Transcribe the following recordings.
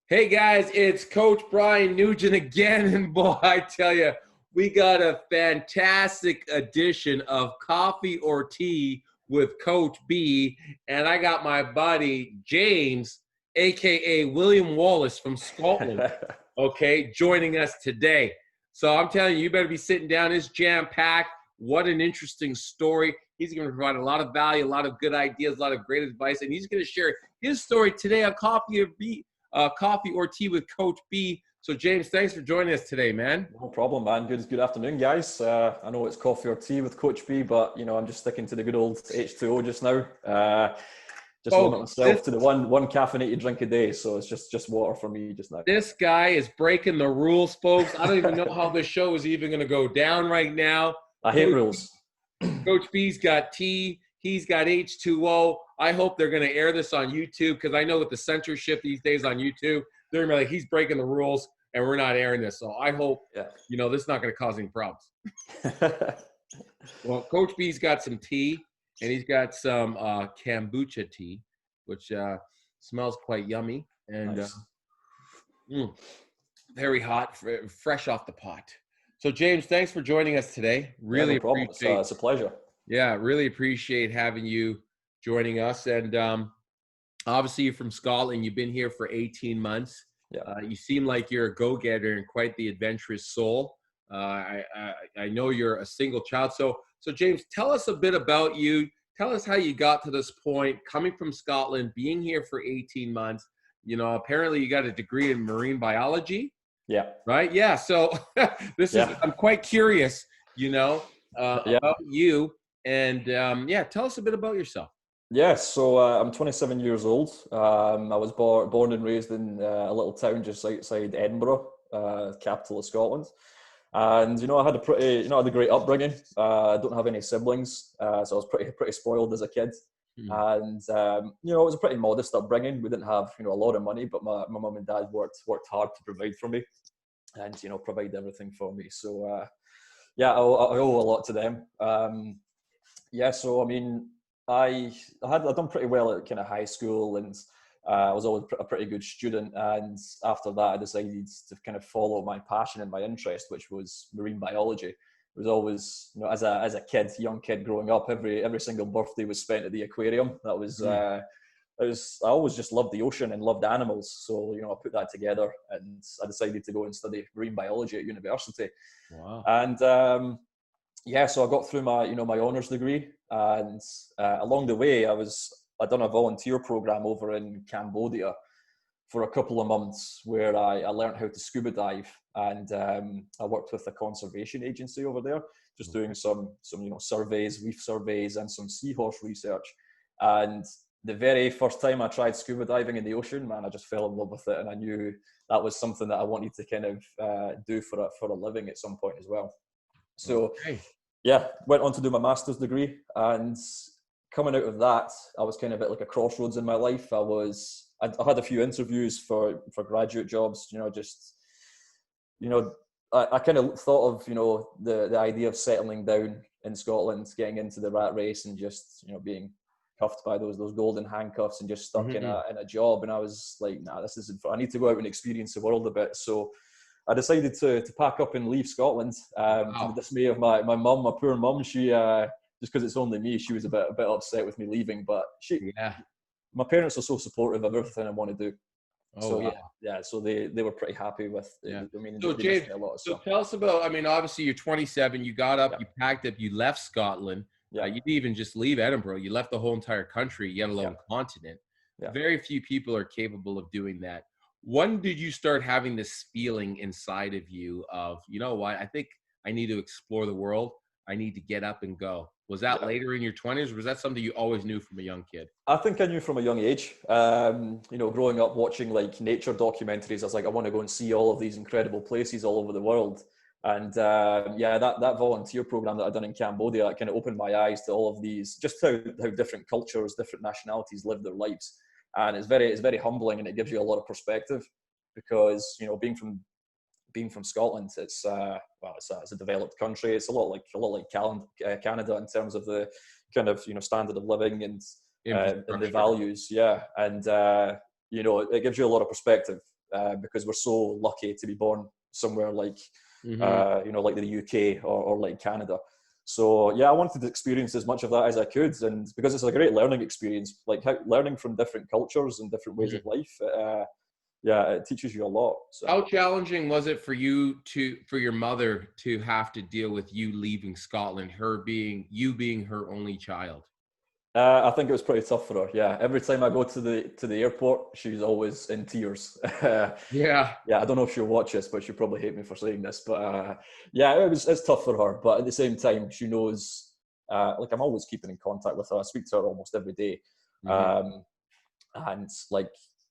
Hey guys, it's Coach Brian Nugent again, and boy, I tell you, we got a fantastic edition of Coffee or Tea with Coach B, and I got my buddy James, aka William Wallace from Scotland, okay, joining us today. So I'm telling you, you better be sitting down. It's jam-packed. What an interesting story. He's going to provide a lot of value, a lot of good ideas, a lot of great advice, and he's going to share his story today on Coffee or Tea with Coach B. So James, thanks for joining us today, man. No problem, man. Good afternoon, guys. I know it's coffee or tea with Coach B, but I'm just sticking to the good old H2O just now. Just limit myself to the one caffeinated drink a day, so it's just water for me just now. This guy is breaking the rules, folks. I don't even know how this show is even going to go down right now. I hate rules. Coach B's got tea. He's got H2O. I hope they're going to air this on YouTube, because I know with the censorship these days on YouTube, they're going to be like, he's breaking the rules and we're not airing this. So I hope, this is not going to cause any problems. Well, Coach B's got some tea, and he's got some kombucha tea, which smells quite yummy and nice. Very hot, fresh off the pot. So James, thanks for joining us today. Really appreciate it's a pleasure. Yeah, really appreciate having you joining us. And obviously you're from Scotland. You've been here for 18 months. Yeah. You seem like you're a go-getter and quite the adventurous soul. I know you're a single child. So James, tell us a bit about you. Tell us how you got to this point, coming from Scotland, being here for 18 months. Apparently you got a degree in marine biology. Yeah. Right? Yeah. So I'm quite curious, about you. And tell us a bit about yourself. Yes, so I'm 27 years old. I was born and raised in a little town just outside Edinburgh, capital of Scotland. And I had a great upbringing. I don't have any siblings, so I was pretty spoiled as a kid. And it was a pretty modest upbringing. We didn't have a lot of money, but my mum and dad worked hard to provide for me, and provide everything for me. So I owe a lot to them. So I mean, I'd done pretty well at kind of high school, and I was always a pretty good student. And after that, I decided to kind of follow my passion and my interest, which was marine biology. It was always, as a young kid growing up, every single birthday was spent at the aquarium. That was, I always just loved the ocean and loved animals. So, I put that together, and I decided to go and study marine biology at university. Wow. And so I got through my honours degree, and along the way, I'd done a volunteer program over in Cambodia for a couple of months, where I learned how to scuba dive, and I worked with a conservation agency over there, just doing some surveys, reef surveys, and some seahorse research. And the very first time I tried scuba diving in the ocean, man, I just fell in love with it, and I knew that was something that I wanted to kind of do for a living at some point as well. So, went on to do my master's degree, and coming out of that, I was kind of at like a crossroads in my life. I had a few interviews for graduate jobs, I kind of thought of, the idea of settling down in Scotland, getting into the rat race, and just, being cuffed by those golden handcuffs and just stuck in a job. And I was like, nah, this isn't I need to go out and experience the world a bit. So I decided to pack up and leave Scotland, to the dismay of my mum, my poor mum. She, just because it's only me, she was a bit upset with me leaving, but my parents are so supportive of everything I want to do. So they were pretty happy with it. Yeah. I mean, so James, tell us about, obviously you're 27, you got up, you packed up, you left Scotland. You didn't even just leave Edinburgh, you left the whole entire country, yet alone continent. Very few people are capable of doing that. When did you start having this feeling inside of you of, what, I think I need to explore the world, I need to get up and go? Was that later in your 20s, or was that something you always knew from a young kid? I think I knew from a young age. Growing up watching like nature documentaries, I was like, I want to go and see all of these incredible places all over the world. And that volunteer program that I'd done in Cambodia, it kind of opened my eyes to all of these, just how different cultures, different nationalities live their lives. And it's very humbling, and it gives you a lot of perspective, because being from Scotland, it's a developed country. It's a lot like Canada in terms of the kind of standard of living and the values. And you know, it gives you a lot of perspective because we're so lucky to be born somewhere like, you know, like the UK or like Canada. So yeah, I wanted to experience as much of that as I could, and because it's a great learning experience, like learning from different cultures and different ways of life. Yeah, it teaches you a lot. So. How challenging was it for you for your mother to have to deal with you leaving Scotland, you being her only child? I think it was pretty tough for her. Yeah, every time I go to the airport, she's always in tears. Yeah. Yeah, I don't know if she'll watch this, but she'll probably hate me for saying this. But yeah, it's tough for her. But at the same time, she knows. Like I'm always keeping in contact with her. I speak to her almost every day, and like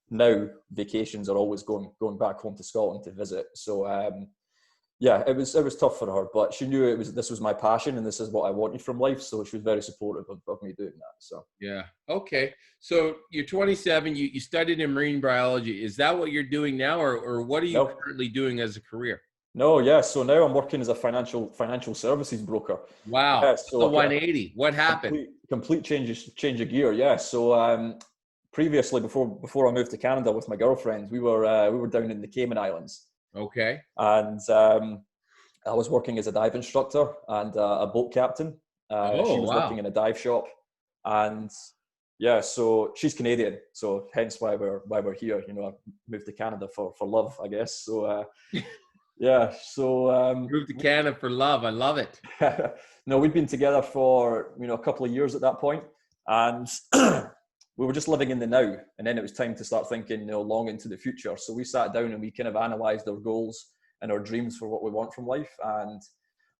now vacations are always going back home to Scotland to visit. So yeah, it was tough for her, but she knew this was my passion and this is what I wanted from life. So she was very supportive of me doing that. So Yeah. Okay. So you're 27. You studied in marine biology. Is that what you're doing now, or what are you no, currently doing as a career? no, yeah. So now I'm working as a financial services broker. Wow. Yeah. That's a So 180. What happened? complete change of gear. Yeah. So previously, before I moved to Canada with my girlfriend, we were down in the Cayman Islands. Okay. And I was working as a dive instructor and a boat captain. She Oh, was wow. working in a dive shop, and yeah, so she's Canadian, so hence why we're here. You know, I moved to Canada for love, I guess. So yeah, so Moved to Canada for love. I love it. no, we'd been together for a couple of years at that point, and we were just living in the now. And then it was time to start thinking, long into the future. So we sat down and we kind of analysed our goals and our dreams for what we want from life, and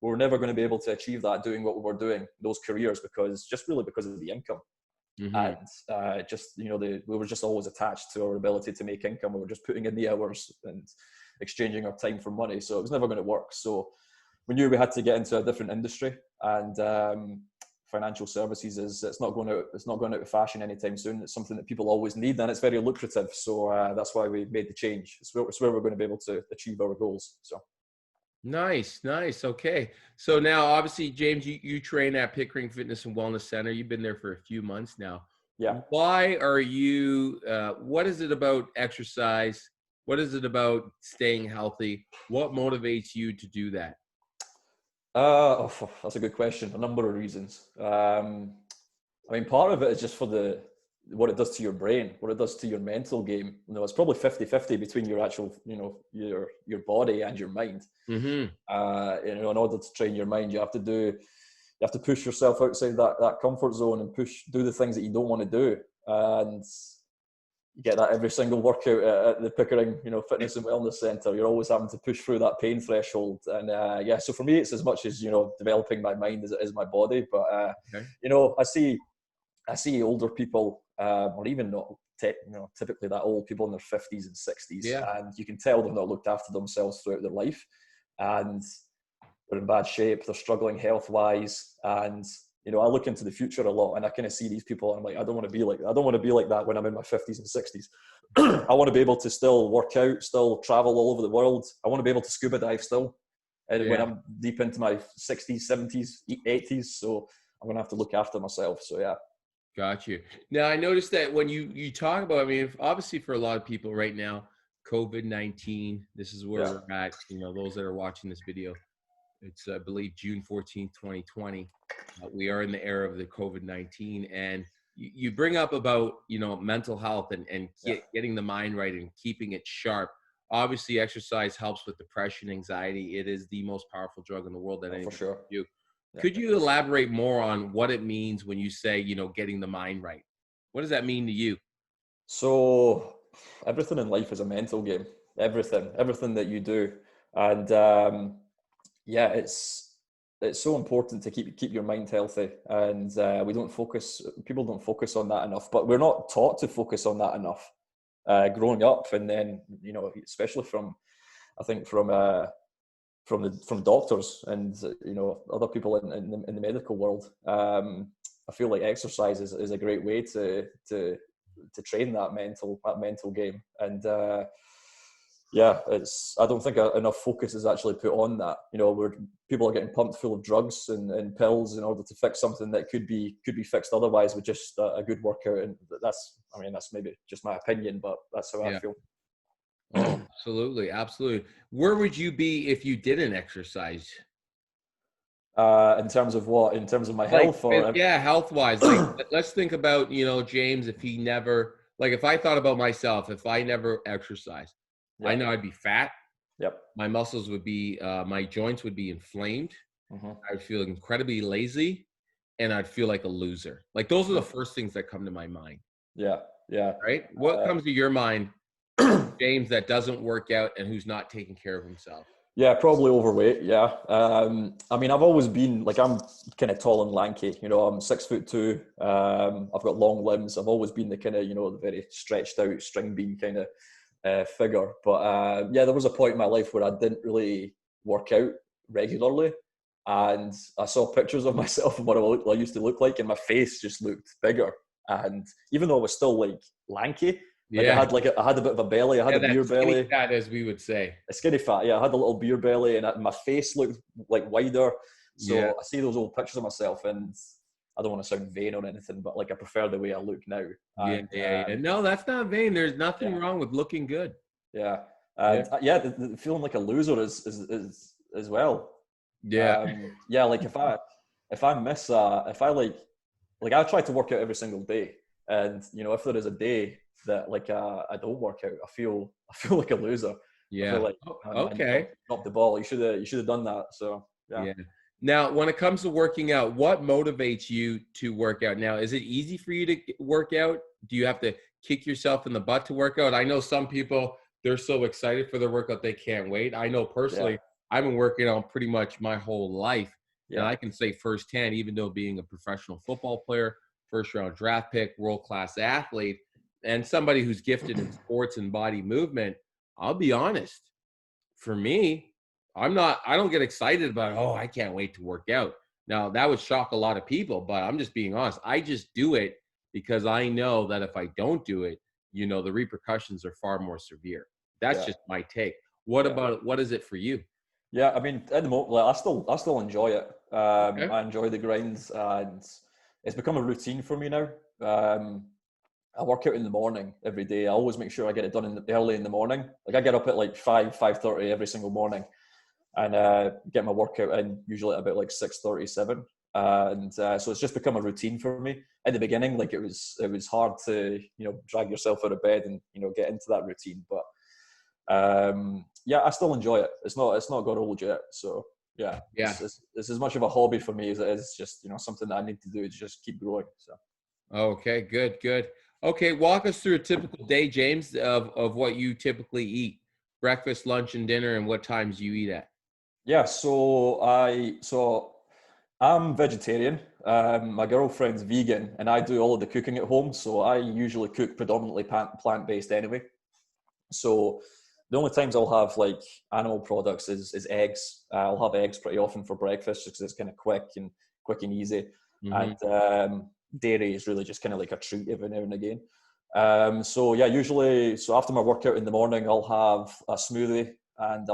we were never going to be able to achieve that doing what we were doing, those careers, because of the income. And we were just always attached to our ability to make income. We were just putting in the hours and exchanging our time for money, so it was never going to work. So we knew we had to get into a different industry, and financial services it's not going out of fashion anytime soon. It's something that people always need, and it's very lucrative. So that's why we made the change. It's where we're going to be able to achieve our goals. So Nice. Okay. So now, obviously, James, you train at Pickering Fitness and Wellness Centre. You've been there for a few months now. yeah. Why are you, what is it about exercise? What is it about staying healthy? What motivates you to do that? That's a good question. A number of reasons. I mean, part of it is just for what it does to your brain, what it does to your mental game. It's probably 50-50 between your actual, your body and your mind. Mm-hmm. In order to train your mind, you have to push yourself outside that comfort zone and do the things that you don't want to do. And you get that every single workout at the Pickering, Fitness and Wellness Centre. You're always having to push through that pain threshold. And yeah, so for me, it's as much as, developing my mind as it is my body. But, okay. I see older people, or even not, typically that old, people in their 50s and 60s, Yeah. and you can tell they've not looked after themselves throughout their life, and they're in bad shape, they're struggling health-wise, and I look into the future a lot, and I kind of see these people, and I'm like, I don't want to be like that when I'm in my 50s and 60s. I want to be able to still work out, still travel all over the world. I want to be able to scuba dive still, and when I'm deep into my 60s, 70s, 80s. So I'm going to have to look after myself. So yeah. Got you. Now, I noticed that when you talk about, I mean, obviously for a lot of people right now, COVID-19, this is where we're at, those that are watching this video, it's, I believe, June 14th, 2020. We are in the era of the COVID-19, and you bring up about, mental health and getting the mind right and keeping it sharp. Obviously, exercise helps with depression, anxiety. It is the most powerful drug in the world that anyone for sure. can do. Yeah. Could you elaborate more on what it means when you say, getting the mind right? What does that mean to you? So everything in life is a mental game. Everything that you do, and yeah, it's so important to keep your mind healthy. And people don't focus on that enough. But we're not taught to focus on that enough growing up, and then especially from doctors and other people in the medical world. I feel like exercise is a great way to train that mental game. And Yeah, I don't think enough focus is actually put on that. You know, where people are getting pumped full of drugs and pills in order to fix something that could be fixed otherwise with just a good workout. And that's maybe just my opinion, but that's how I Yeah. feel. Oh, absolutely. Absolutely. Where would you be if you didn't exercise? In terms of what? In terms of my Like, health, or yeah, health wise, like let's think about, James, if he never, like if I thought about myself, if I never exercised, I yeah, know I'd be fat. yep, My muscles would be, my joints would be inflamed. hmm I would feel incredibly lazy and I'd feel like a loser. Like those are the first things that come to my mind, yeah, yeah. right? What Uh, comes to your mind, James, that doesn't work out and who's not taking care of himself? Yeah, probably overweight. Yeah. I mean, I've always been like, I'm kind of tall and lanky. You know, I'm 6'2". I've got long limbs. I've always been the kind of, the very stretched out string bean kind of figure. But yeah, there was a point in my life where I didn't really work out regularly, and I saw pictures of myself and what I used to look like, and my face just looked bigger. And even though I was still like lanky, Yeah. I had a bit of a belly. I had Yeah, a beer that skinny belly, fat, as we would say. a skinny fat. Yeah, I had a little beer belly, and my face looked like wider. Yeah. So I see those old pictures of myself, and I don't want to sound vain or anything, but like I prefer the way I look now. Yeah, And yeah, yeah. No, that's not vain. There's yeah, nothing wrong with looking good. yeah, Yeah. and yeah, the feeling like a loser is as well. Yeah. Yeah, like if I miss if I like I try to work out every single day, and if there is a day that like I don't work out, I feel like a loser. I feel Yeah. like, Oh, oh man, you okay. dropped the ball. You should have done that. So yeah. Yeah. Now, when it comes to working out, what motivates you to work out? Now, is it easy for you to work out? Do you have to kick yourself in the butt to work out? I know some people, they're so excited for their workout, they can't wait. I know Yeah, personally, I've been working out pretty much my whole life. And yeah, I can say firsthand, even though being a professional football player, first round draft pick, world class athlete, and somebody who's gifted in sports and body movement, I'll be honest, for me, I don't get excited about, oh, I can't wait to work out. Now, that would shock a lot of people, but I'm just being honest. I just do it because I know that if I don't do it, the repercussions are far more severe. That's yeah, just my take. What yeah. about, what is it for you? Yeah, I mean, at the moment, like, I still enjoy it. Okay. I enjoy the grinds, and it's become a routine for me now. Um, I work out in the morning every day. I always make sure I get it done early in the morning. Like I get up at like 5:30 every single morning, and get my workout in usually at about like 6:37. And so it's just become a routine for me. In the beginning, like it was hard to drag yourself out of bed and get into that routine, but yeah, I still enjoy it. It's not got old yet, so yeah, Yeah. it's as much of a hobby for me as it is just something that I need to do to just keep growing. So Okay, good, good. Okay, walk us through a typical day, James, of what you typically eat. Breakfast, lunch, and dinner, and what times you eat at. yeah, I'm vegetarian. My girlfriend's vegan, and I do all of the cooking at home. So I usually cook predominantly plant-based anyway. So the only times I'll have like animal products is eggs. I'll have eggs pretty often for breakfast just because it's kind of quick and easy. Hmm. And dairy is really just kind of like a treat every now and again. So yeah, so after my workout in the morning, I'll have a smoothie, and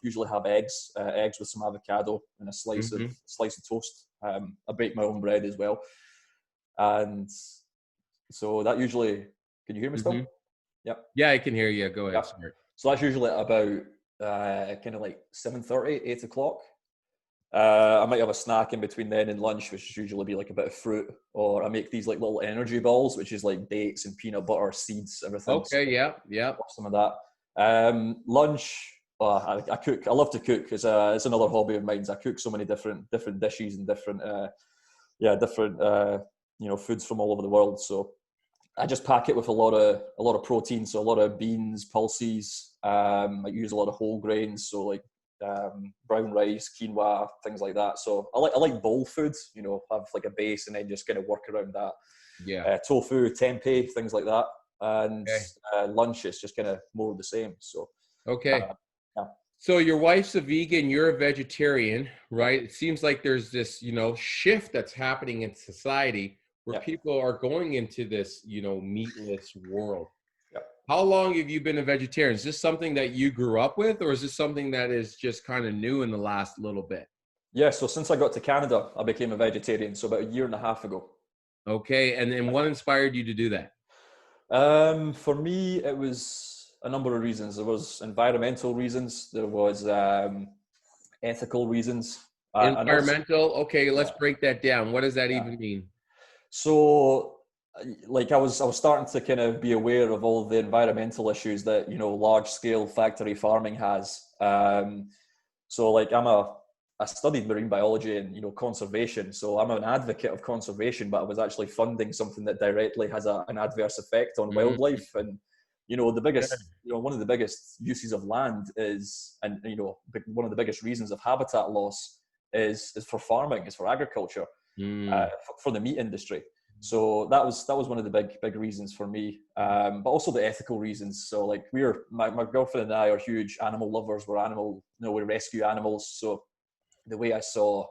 usually have eggs with some avocado and a slice of Hmm. toast. I bake my own bread as well, and so that usually. Can you hear me Hmm. still? Yep. Yeah, I can hear you. Go Yeah. ahead, sorry. So that's usually at about kind of like 7:30, 8 o'clock. I might have a snack in between then and lunch, which is usually be like a bit of fruit, or I make these like little energy balls, which is like dates and peanut butter, seeds, everything. So Okay, yeah, yeah. some of that. Lunch. I cook. I love to cook. It's another hobby of mine. I cook so many different dishes and different foods from all over the world. So I just pack it with a lot of protein, so a lot of beans, pulses. I use a lot of whole grains, so like brown rice, quinoa, things like that. So I like bowl foods, have like a base and then just kind of work around that. Yeah. Tofu, tempeh, things like that. And Okay. lunch is just kind of more of the same. So Okay. yeah, So your wife's a vegan, you're a vegetarian, yeah, right? It seems like there's this, shift that's happening in society where yeah, people are going into this, meatless world. yeah. How long have you been a vegetarian? Is this something that you grew up with, or is this something that is just kind of new in the last little bit? Yeah, so since I got to Canada, I became a vegetarian. So about a year and a half ago. Okay, and then what inspired you to do that? For me, it was a number of reasons. There was environmental reasons. There was ethical reasons. And also, Environmental. Okay, let's yeah. break that down. What does that Yeah. even mean? So, like, I was starting to kind of be aware of all the environmental issues that large scale factory farming has. So, like, I studied marine biology and conservation. So I'm an advocate of conservation, but I was actually funding something that directly has an adverse effect on Mm, wildlife. And the biggest, one of the biggest uses of land is, and one of the biggest reasons of habitat loss is for farming, is for agriculture, mm. for the meat industry. So that was one of the big reasons for me, but also the ethical reasons. So like my girlfriend and I are huge animal lovers. We rescue animals. So the way I saw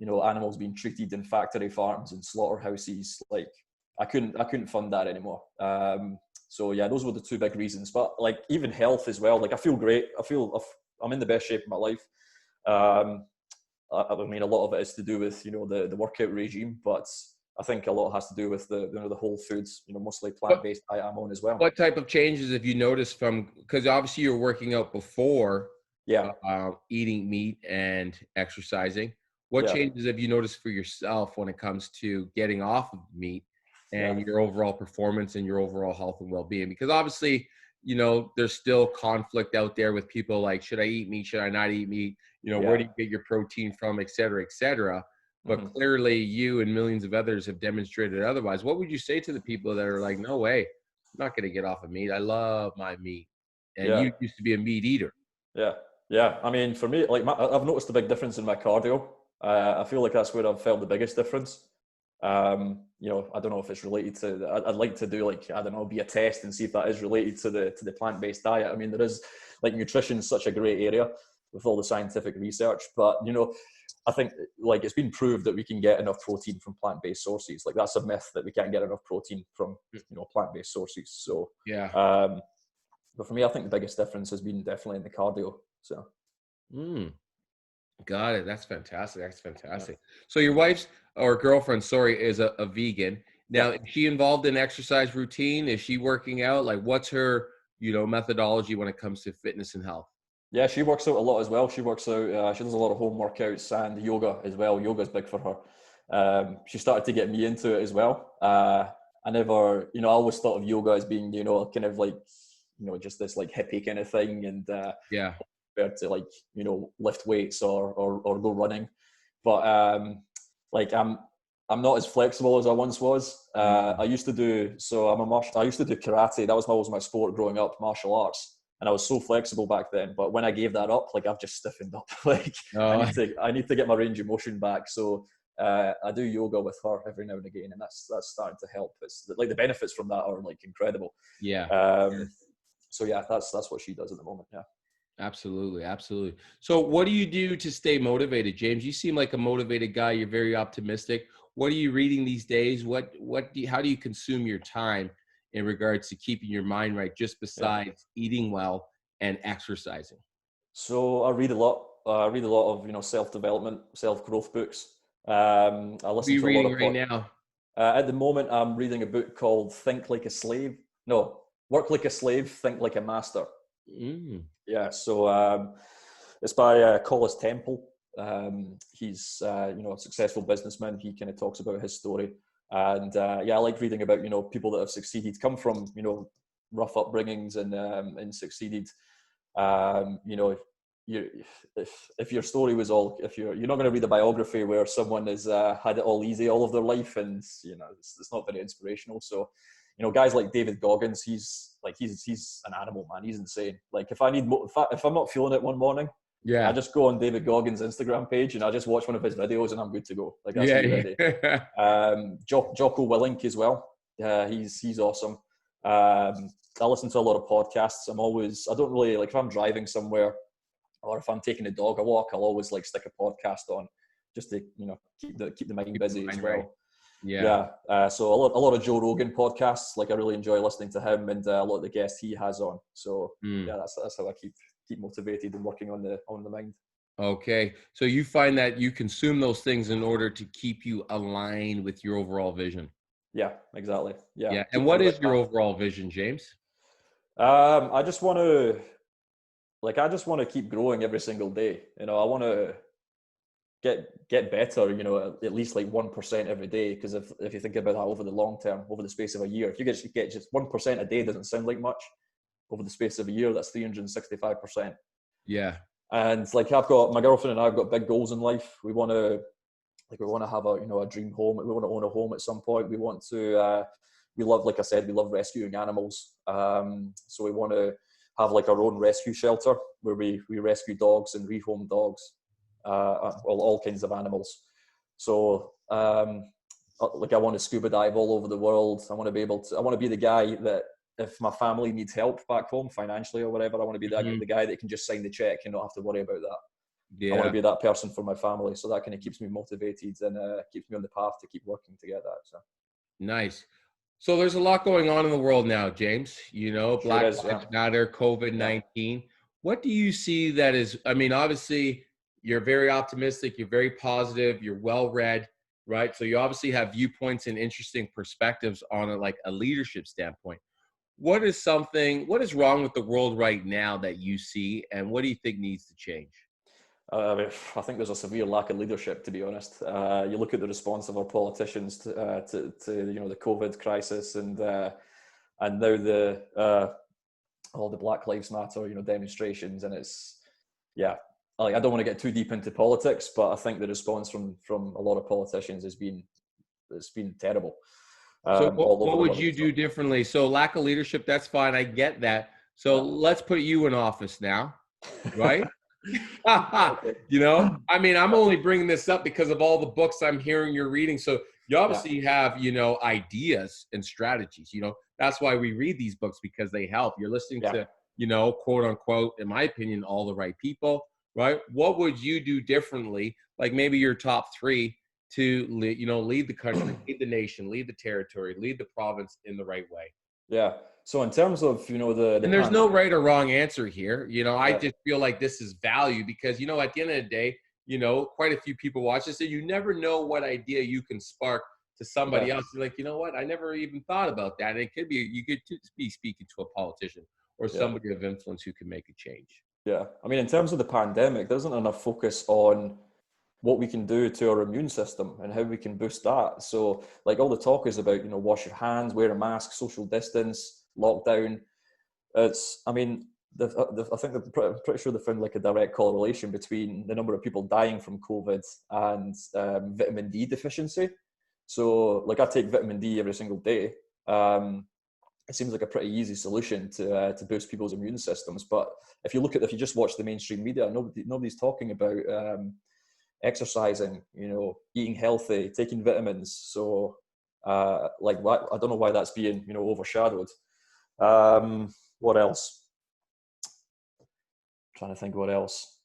animals being treated in factory farms and slaughterhouses, like I couldn't fund that anymore. So yeah, those were the two big reasons. But like even health as well. Like I feel great. I'm in the best shape of my life. Um, I mean, a lot of it is to do with the workout regime, but I think a lot has to do with the whole foods, mostly What plant-based diet I'm on as well. what type of changes have you noticed from? Because obviously you're working out before Yeah, eating meat and exercising. What yeah, changes have you noticed for yourself when it comes to getting off of meat yeah, and your overall performance and your overall health and well-being? Because obviously, there's still conflict out there with people like, should I eat meat? Should I not eat meat? Where yeah. do you get your protein from, et cetera, et cetera. But Hmm. clearly you and millions of others have demonstrated otherwise. What would you say to the people that are like, no way, I'm not going to get off of meat. I love my meat. And Yeah, you used to be a meat eater. yeah, yeah. I mean, for me, like I've noticed a big difference in my cardio. I feel like that's where I've felt the biggest difference. I don't know if it's related to. I'd like to do like I don't know, be a test and see if that is related to the plant-based diet. I mean, there is like nutrition is such a great area with all the scientific research, but I think like it's been proved that we can get enough protein from plant-based sources. Like that's a myth that we can't get enough protein from plant-based sources. So, Yeah. um, but for me, I think the biggest difference has been definitely in the cardio. So Mm, got it. That's fantastic. That's yeah, fantastic. So your wife's or girlfriend, sorry, is a vegan. yeah. Now, is she involved in exercise routine? Is she working out? Like, what's her, methodology when it comes to fitness and health? Yeah, she works out a lot as well. She works out. She does a lot of home workouts and yoga as well. Yoga's big for her. She started to get me into it as well. I never, I always thought of yoga as being, kind of like, just this like hippie kind of thing, and Yeah. compared to like, lift weights or go running. But like I'm not as flexible as I once was. Mm. I used to do so. I used to do karate. That was always my sport growing up, martial arts. And I was so flexible back then, but when I gave that up, like I've just stiffened up. Like Oh, I need to get my range of motion back. So I do yoga with her every now and again, and that's starting to help. It's like the benefits from that are like incredible. yeah. Um, so yeah, that's what she does at the moment. Yeah. Absolutely, absolutely. So what do you do to stay motivated, James? You seem like a motivated guy. You're very optimistic. What are you reading these days? How do you consume your time in regards to keeping your mind right, just Yeah. besides eating well and exercising? So I read a lot. I read a lot of self-development, self-growth books. I What are listen you to a lot reading of right now? At the moment, I'm reading a book called Think Like a Slave. No, Work Like a Slave, Think Like a Master. Mm, Yeah, so it's by Collis Temple. He's a successful businessman. He kind of talks about his story, and yeah, I like reading about people that have succeeded, come from rough upbringings and succeeded. You know, you if your story was all, if you're not going to read a biography where someone has had it all easy all of their life, and it's not very inspirational. So guys like David Goggins, he's an animal, man. He's insane. Like if I'm not feeling it one morning, I yeah, just go on David Goggins' Instagram page and I just watch one of his videos and I'm good to go. Like that's me yeah, ready. yeah. Jocko Willink as well. He's awesome. I listen to a lot of podcasts. I don't really like if I'm driving somewhere or if I'm taking the dog a walk, I'll always like stick a podcast on just to keep the mind Keep the busy as mind right. well. Yeah. So a lot of Joe Rogan podcasts, like I really enjoy listening to him and a lot of the guests he has on. So yeah, that's how I keep motivated and working on the mind. Okay. So you find that you consume those things in order to keep you aligned with your overall vision. Yeah, exactly. Yeah. Yeah. And Keep me on what the is right your path. overall vision, James? I just want to keep growing every single day. I want to get better, at least like 1% every day. Because if you think about that over the long term, over the space of a year, if you get just 1% a day, doesn't sound like much. Over the space of a year, that's 365%. Yeah. And like I've got my girlfriend and I've got big goals in life. We want to have a dream home. We want to own a home at some point. We want to we love, like I said, we love rescuing animals. So we want to have like our own rescue shelter where we rescue dogs and rehome dogs, all kinds of animals. So like I want to scuba dive all over the world. I want to be the guy that if my family needs help back home financially or whatever, I want to be the guy that can just sign the check and not have to worry about that. I want to be that person for my family. So that kind of keeps me motivated and keeps me on the path to keep working to get that. So Nice. So there's a lot going on in the world now, James. sure Black is, Lives yeah. Matter, COVID-19. What do you see that is, I mean, obviously you're very optimistic, you're very positive, you're well-read, right? So you obviously have viewpoints and interesting perspectives on it, like a leadership standpoint. What is wrong with the world right now that you see, and what do you think needs to change? I think there's a severe lack of leadership, to be honest. You look at the response of our politicians to the COVID crisis and now all the Black Lives Matter demonstrations, and it's I don't want to get too deep into politics, but I think the response from a lot of politicians has been terrible. So All over what the would world. you do differently? So lack of leadership, that's fine. I get that. So let's put you in office now, right? Okay. I mean, I'm only bringing this up because of all the books I'm hearing you're reading. So you Yeah. obviously have, ideas and strategies. That's why we read these books, because they help. You're listening Yeah. to, quote unquote, in my opinion, all the right people, right? What would you do differently? Like maybe your top three to lead the country, lead the nation, lead the territory, lead the province in the right way. Yeah. So in terms of the And there's no right or wrong answer here. I Yeah. just feel like this is value because at the end of the day, quite a few people watch this, and you never know what idea you can spark to somebody else. You're like, you know what? I never even thought about that. And it could be you could just be speaking to a politician or somebody of influence who can make a change. Yeah. I mean, in terms of the pandemic, there isn't enough focus on what we can do to our immune system and how we can boost that. So like all the talk is about, wash your hands, wear a mask, social distance, lockdown. I think I'm pretty sure they found like a direct correlation between the number of people dying from COVID and vitamin D deficiency. So like I take vitamin D every single day. It seems like a pretty easy solution to boost people's immune systems. But if you just watch the mainstream media, nobody's talking about exercising, eating healthy, taking vitamins. So I don't know why that's being overshadowed. What else? I'm trying to think what else.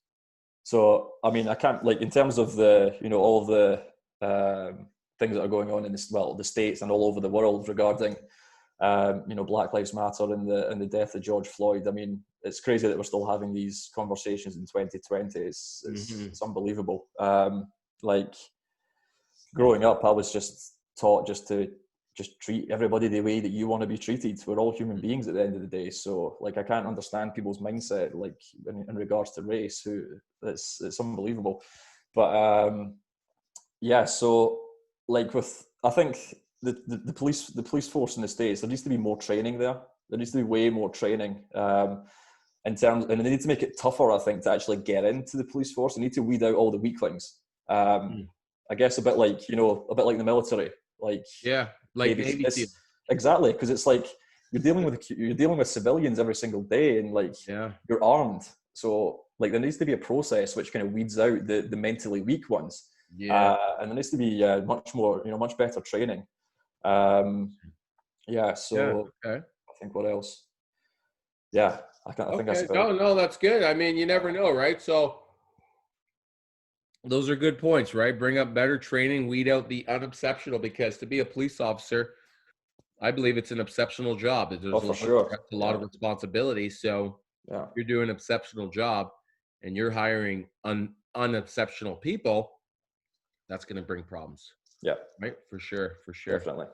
So I mean, I can't, like, in terms of the all the things that are going on in the States and all over the world regarding Black Lives Matter and the death of George Floyd. I mean, it's crazy that we're still having these conversations in 2020. It's unbelievable. Like growing up, I was just taught to treat everybody the way that you want to be treated. We're all human beings at the end of the day. So like, I can't understand people's mindset, like in regards to race. It's unbelievable. But so like I think the police force in the States, there needs to be more training there. There needs to be way more training and they need to make it tougher, I think, to actually get into the police force. They need to weed out all the weaklings. I guess a bit like the military. Like Navy SEAL. Exactly, because it's like you're dealing with civilians every single day, and like you're armed. So like there needs to be a process which kind of weeds out the mentally weak ones. And there needs to be much better training. Okay. I think what else? I think that's about it. No, that's good. I mean, you never know, right? So Those are good points, right? Bring up better training, weed out the unexceptional, because to be a police officer, I believe it's an exceptional job. Oh, There's for sure. a lot Yeah, of responsibility. So yeah, you're doing an exceptional job and you're hiring unexceptional people, that's going to bring problems, yeah, right? For sure, for sure. definitely.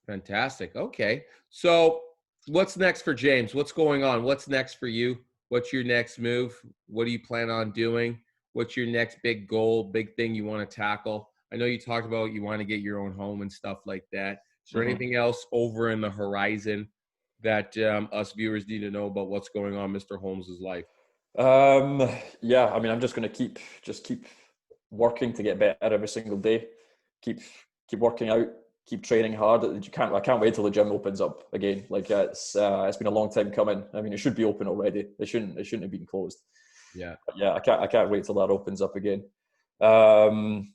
Fantastic. Okay. So what's next for James? What's going on? What's next for you? What's your next move? What do you plan on doing? What's your next big goal, big thing you want to tackle? I know you talked about you want to get your own home and stuff like that. Is there Hmm. anything else over in the horizon that us viewers need to know about what's going on in Mr. Holmes's life? Um, yeah, I mean, I'm just going to keep working to get better every single day. Keep keep working out. Keep training hard. I can't wait till the gym opens up again. Like it's been a long time coming. I mean, it should be open already. It shouldn't have been closed. Yeah. But yeah, I can't wait till that opens up again. Um,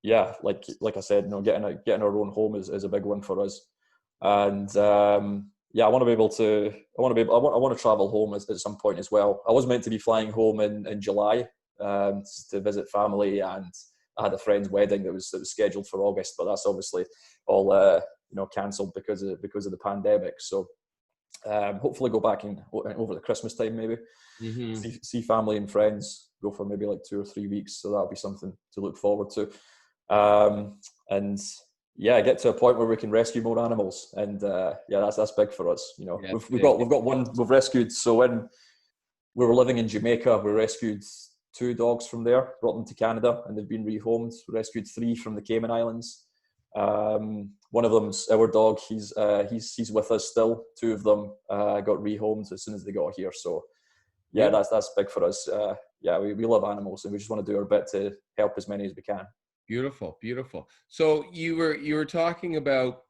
yeah, like I said, getting our own home is a big one for us. And yeah, I want to be able to. I want to travel home at some point as well. I was meant to be flying home in July to visit family, and I had a friend's wedding that was scheduled for August, but that's obviously all cancelled because of the pandemic. So hopefully go back in over the Christmas time, maybe Hmm. see family and friends. Go for maybe like 2 or 3 weeks. So that'll be something to look forward to. And yeah, get to a point where we can rescue more animals, and yeah, that's big for us. Yeah. We've got one we've rescued. So when we were living in Jamaica, we rescued 2 dogs from there, brought them to Canada, and they've been rehomed. We rescued 3 from the Cayman Islands. One of them's our dog. He's with us still. 2 of them got rehomed as soon as they got here. So yeah, Beautiful. that's big for us. Yeah, we love animals, and we just want to do our bit to help as many as we can. Beautiful. Beautiful. So you were talking about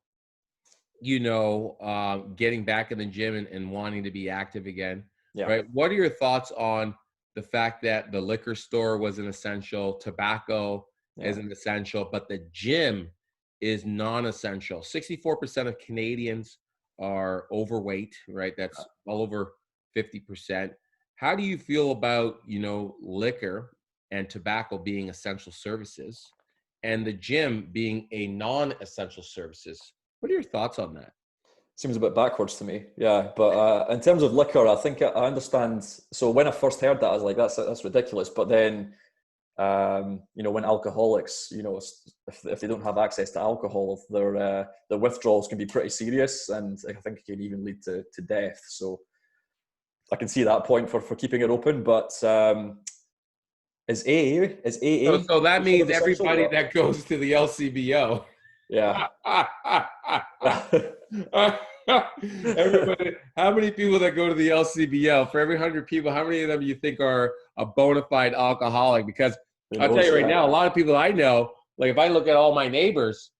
getting back in the gym and wanting to be active again, Yeah, right? What are your thoughts on the fact that the liquor store was an essential, tobacco yeah, is an essential, but the gym is non-essential? 64% of Canadians are overweight, right? That's all over 50%. How do you feel about, liquor and tobacco being essential services and the gym being a non-essential services? What are your thoughts on that? seems a bit backwards to me. Yeah, but in terms of liquor, I think I understand. So when I first heard that, I was like, that's ridiculous. But then, when alcoholics, if they don't have access to alcohol, their withdrawals can be pretty serious, and I think it can even lead to death. So I can see that point for keeping it open. But is So, AA so that means considered essential? everybody Or? that goes to the LCBO. Yeah. Everybody, how many people that go to the LCBO? For every 100 people, how many of them you think are a bona fide alcoholic? Because Who I'll tell knows? you right Yeah. now, a lot of people I know, like if I look at all my neighbors,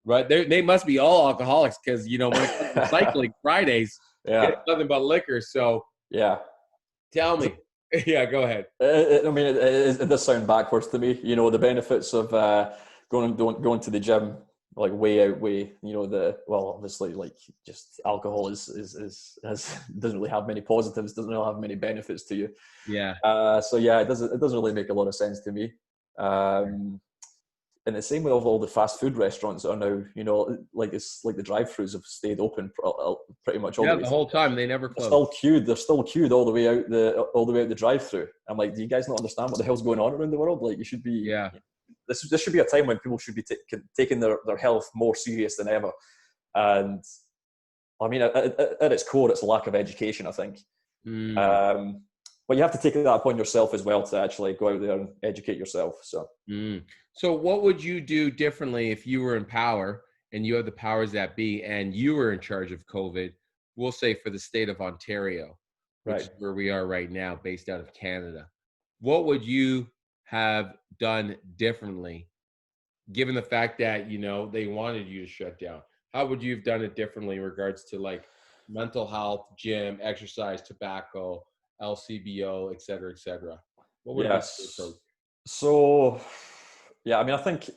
right, they must be all alcoholics because, when it comes to cycling Fridays, Yeah. it's nothing but liquor. So Yeah. tell me. Yeah, go ahead. I mean, it does sound backwards to me. The benefits of going to the gym like way outweigh. Obviously, like just alcohol doesn't really have many positives. Doesn't really have many benefits to you. Yeah. So yeah, it doesn't really make a lot of sense to me. And the same with all the fast food restaurants that are now, like it's like the drive-throughs have stayed open pretty much all the Yeah, way the through. whole time they never They're close. still queued. They're still queued all the way out the drive-through. I'm like, do you guys not understand what the hell's going on around the world? Like, you should be. Yeah. This should be a time when people should be taking their health more serious than ever. And I mean, at its core, it's a lack of education, I think. Mm. Um, but you have to take that upon yourself as well to actually go out there and educate yourself. So. Mm. So what would you do differently if you were in power and you had the powers that be and you were in charge of COVID, we'll say for the state of Ontario, which Right. is where we are right now, based out of Canada. What would you have done differently, given the fact that, they wanted you to shut down? How would you have done it differently in regards to like mental health, gym, exercise, tobacco, LCBO, et cetera, et cetera? What would have been your Yes. approach? So, yeah, I mean, I think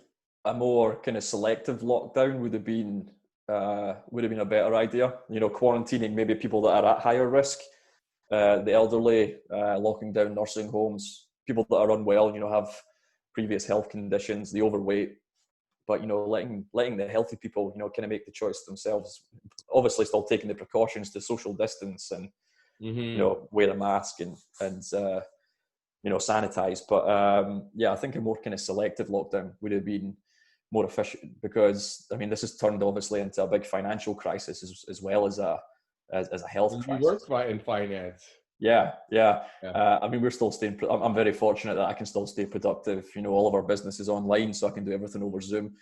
a more kind of selective lockdown would have been a better idea. Quarantining maybe people that are at higher risk, the elderly, locking down nursing homes, people that are unwell. Have previous health conditions, the overweight, but, you know, letting the healthy people, you know, kind of make the choice themselves, obviously still taking the precautions to social distance and, you know, wear a mask and you know, sanitize. But yeah, I think a more kind of selective lockdown would have been more efficient, because I mean, this has turned obviously into a big financial crisis as well as a health You crisis. work in finance. Yeah. Yeah. I mean, we're still staying. I'm very fortunate that I can still stay productive. You know, all of our business is online, so I can do everything over Zoom.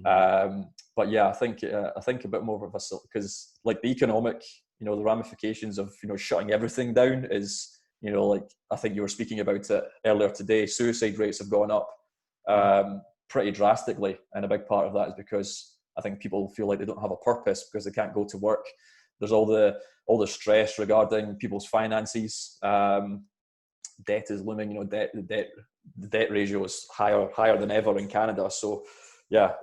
But yeah, I think a bit more of a, because like the economic, you know, the ramifications of, you know, shutting everything down is, you know, like I think you were speaking about it earlier today. Suicide rates have gone up pretty drastically, and a big part of that is because I think people feel like they don't have a purpose because they can't go to work. There's all the stress regarding people's finances. Debt is looming. You know, the debt ratio is higher than ever in Canada. So, yeah,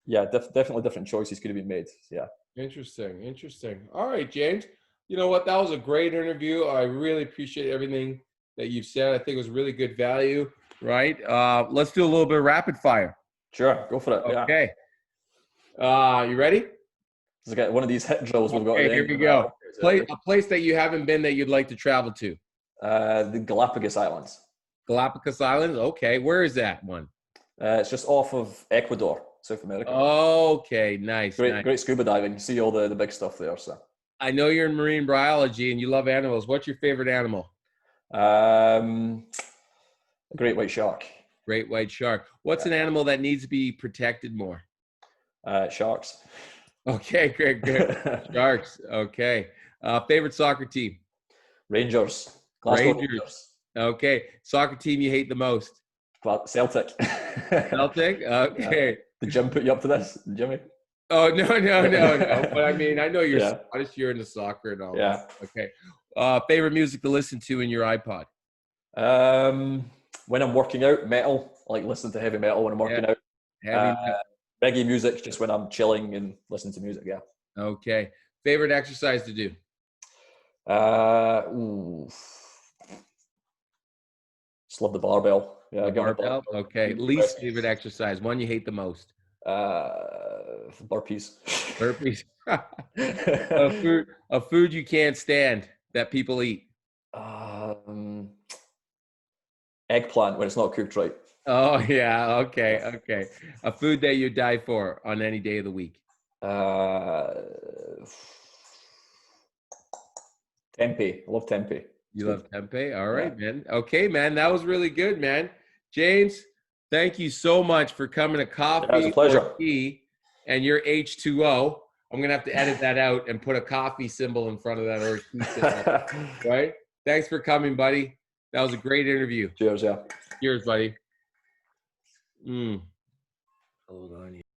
definitely different choices could have been made. Yeah. Interesting. All right, James. You know what? That was a great interview. I really appreciate everything that you've said. I think it was really good value. Right. Let's do a little bit of rapid fire. Sure, go for it. Okay. You ready? Let's get one of these hit drills we've got. Okay, here we go. A place that you haven't been that you'd like to travel to. The Galapagos Islands. Galapagos Islands. Okay, where is that one? It's just off of Ecuador, South America. Okay, nice. Great scuba diving. You see all the big stuff there. So I know you're in marine biology and you love animals. What's your favorite animal? A great white shark. Great white shark. What's an animal that needs to be protected more? Sharks. Okay, great. Sharks. Okay. Favorite soccer team? Rangers. Glasgow Rangers. Okay. Soccer team you hate the most? Celtic. Celtic? Okay. Did Jim put you up to this, Jimmy? Oh, no. But I mean, I know you're Scottish, you're into soccer and all that. Okay. Favorite music to listen to in your iPod? When I'm working out, metal. I like listening to heavy metal when I'm working out. Heavy metal. Reggae music, just when I'm chilling and listening to music, yeah. Okay. Favorite exercise to do? Just love the barbell. Yeah, barbell. Okay. Least favorite exercise, one you hate the most? Burpees. A food you can't stand that people eat? Eggplant when it's not cooked right. Oh, yeah. Okay. A food that you die for on any day of the week? Tempeh. I love tempeh. You love tempeh? All right, man. Okay, man. That was really good, man. James, thank you so much for coming to Coffee. It was a pleasure. And your H2O. I'm going to have to edit that out and put a coffee symbol in front of that, or a tea symbol. Right? Thanks for coming, buddy. That was a great interview. Cheers, yeah. Cheers, buddy. Hold on.